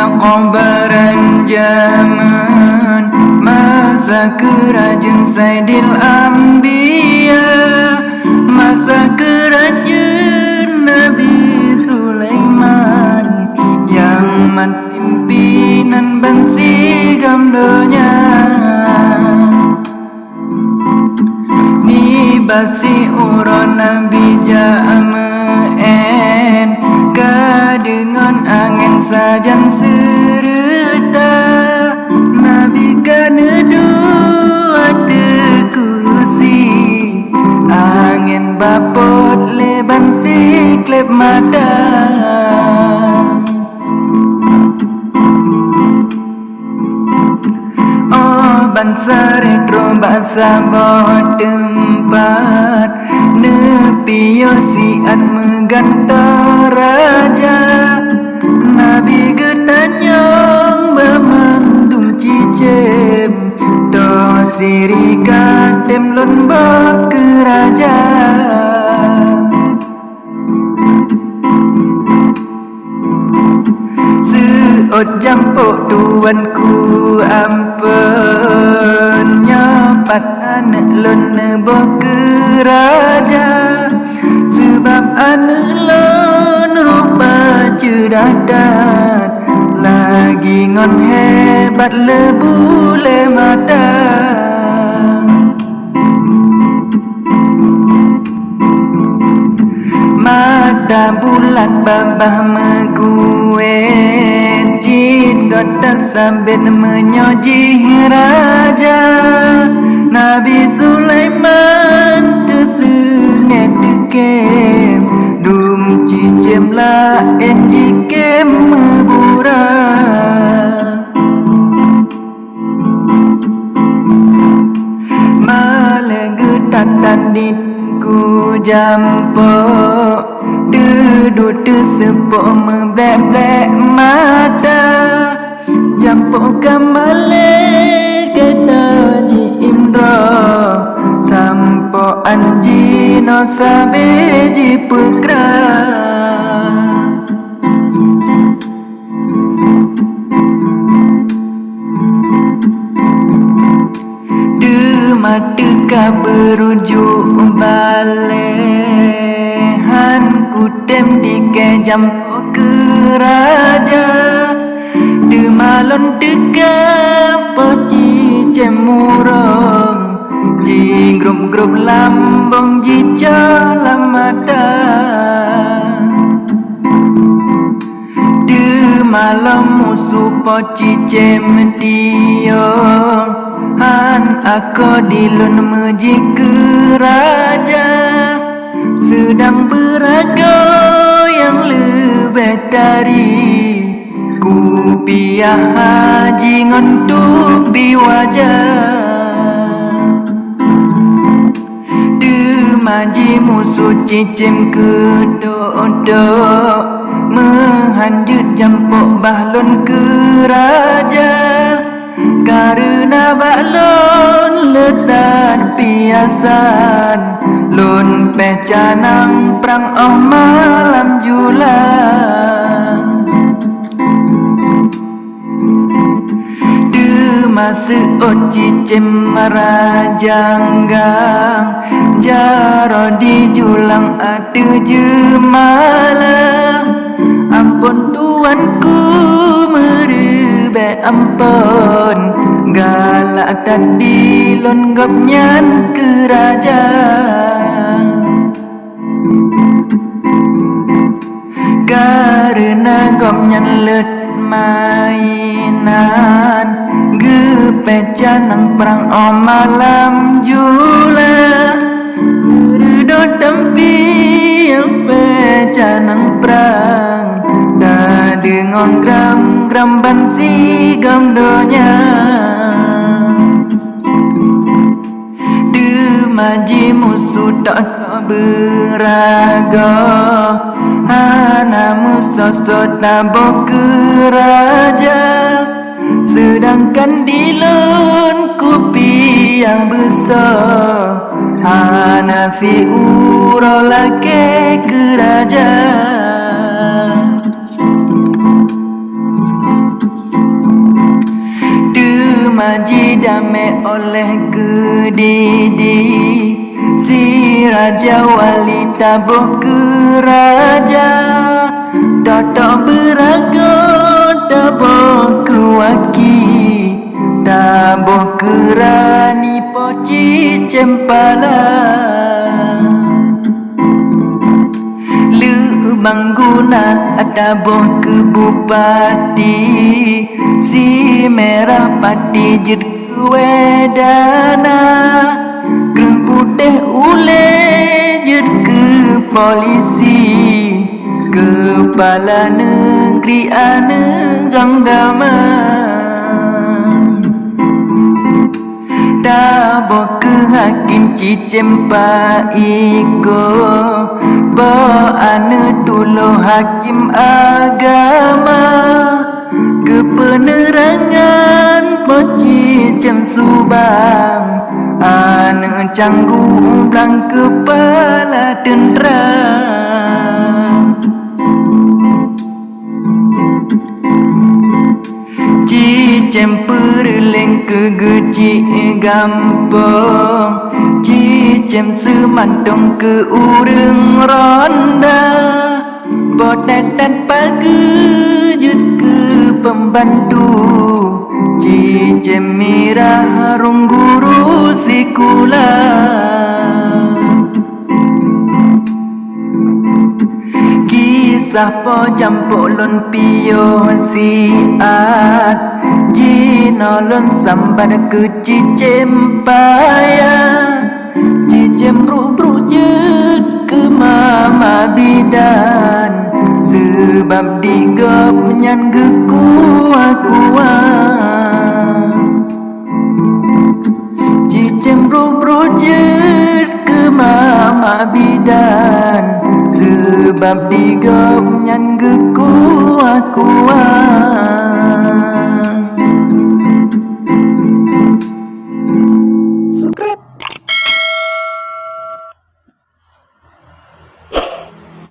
kabaran zaman masa kerajaan Saidil Anbiya, masa kerajaan Nabi Sulaiman yang pimpinan bansi gamdonya ni basi uron Nabi Ja'amen kadengon angin sajan serta Nabi kana dua tekulusi angin bapot leban si klep mata oh bansa retro bansa bot tempat nepi yosian megantar raja Nabi getanyong bamandum cicem do siri katem lon bakeraja seot jampok tuanku ampun nyapat anak lon nebo keraja sebab anak lon rupa cedadat lagi ngon hebat lebu le mata mata bulat babah megue jid kota sabit menyoji raja Nabi Sulaiman tersengat tekem dum cicem la enjikem mebura malegutatan ditku jampok duduk tersepok meblek-blek mata jampok kamale kata Ji Indra sampo anji no sabe ji pekra mata berujuk balehan kutem dike jampo keraja de malon teka poci cemurong ji grup-grup lambong ji calam mata de malam musuh poci cemtiong han aku dilun meji keraja sedang berago yang lebih dari ku piah haji ngontupi wajah demaji musuh cicim kedok-dok mehanjut jampok bahlon keraja karena balon letan piasan lon pecanang perang oh malam julang demasuk cicim marajanggang jaro di julang adu jemala ampun tuanku merebe ampun galak tadi lon gopnyan keraja karena gopnyan let mainan gepecanang perang o malam jula redot tempi yang pecanang perang dah dengan gram-gram bansi gamdonya demaji musuh tak berago anamu sosok nabo keraja sedangkan di lon kupi yang besar ana si uro lake keraja maji dame oleh kedidi si raja wali tabuh ke raja Dato berago tabuh ke waki tabuh ke rani poci cempala Mangguna atabuh ke bupati si merah pati jid wedana kereng putih ule jid ke polisi kepala negeri anegang damai tabuh ke hakim cicempa iko Bo ane tulo hakim agama kepenerangan poci cem subang ane canggung blang kepala tentera Cicem perleng kegeci gampong Cicem semantong ke ureng ronda Potetet pagejut ke pembantu Cicem mirah rung guru sikula Kisah po jampok lon piyo siat Jinolon sambar ke cicem payah Cicem rubru jet ke mama bidan Sebab digop nyan gekuah-kuah Cicem rubru jet ke mama bidan Sebab digop nyan gekuah